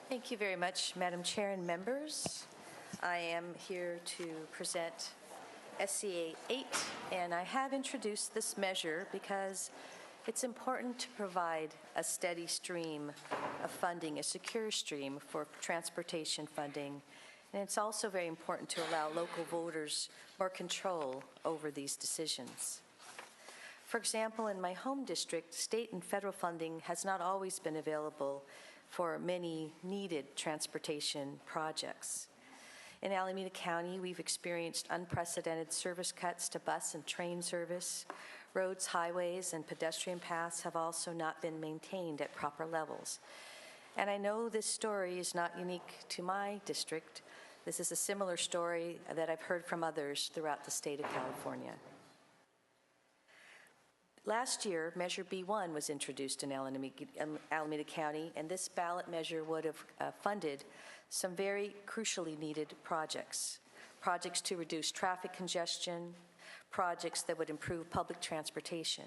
Thank you very much, Madam Chair and members. I am here to present SCA8, and I have introduced this measure because it's important to provide a steady stream of funding, a secure stream for transportation funding, and it's also very important to allow local voters more control over these decisions. For example, in my home district, state and federal funding has not always been available for many needed transportation projects. In Alameda County, we've experienced unprecedented service cuts to bus and train service. Roads, highways, and pedestrian paths have also not been maintained at proper levels. And I know this story is not unique to my district. This is a similar story that I've heard from others throughout the state of California. Last year, Measure B1 was introduced in Alameda County, and this ballot measure would have funded some very crucially needed projects. Projects to reduce traffic congestion, projects that would improve public transportation.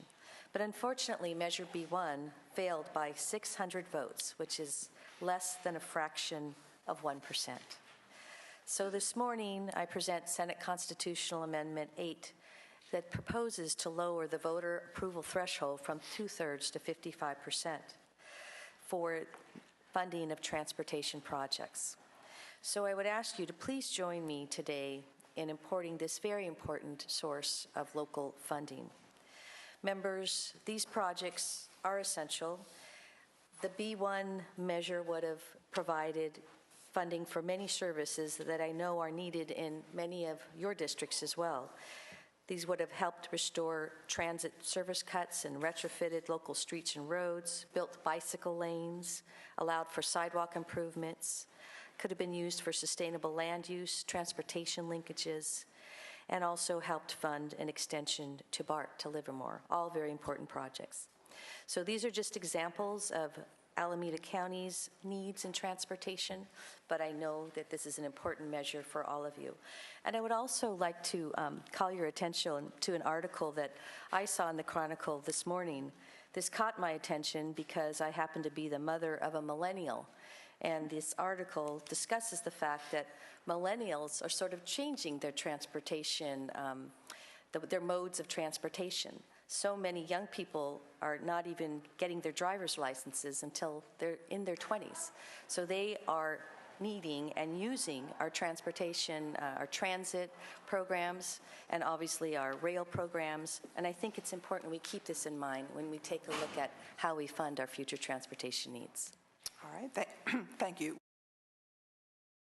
But unfortunately, Measure B1 failed by 600 votes, which is less than a fraction of 1%. So this morning, I present Senate Constitutional Amendment 8, that proposes to lower the voter approval threshold from 2/3 to 55% for funding of transportation projects. So I would ask you to please join me today in importing this very important source of local funding. Members, these projects are essential. The B1 measure would have provided funding for many services that I know are needed in many of your districts as well. These would have helped restore transit service cuts and retrofitted local streets and roads, built bicycle lanes, allowed for sidewalk improvements, could have been used for sustainable land use, transportation linkages, and also helped fund an extension to BART to Livermore, all very important projects. So these are just examples of Alameda County's needs in transportation, but I know that this is an important measure for all of you. And I would also like to call your attention to an article that I saw in the Chronicle this morning. This caught my attention because I happen to be the mother of a millennial, and this article discusses the fact that millennials are sort of changing their transportation, their modes of transportation. So many young people are not even getting their driver's licenses until they're in their 20s. So they are needing and using our transportation, our transit programs, and obviously our rail programs. And I think it's important we keep this in mind when we take a look at how we fund our future transportation needs. All right, thank you.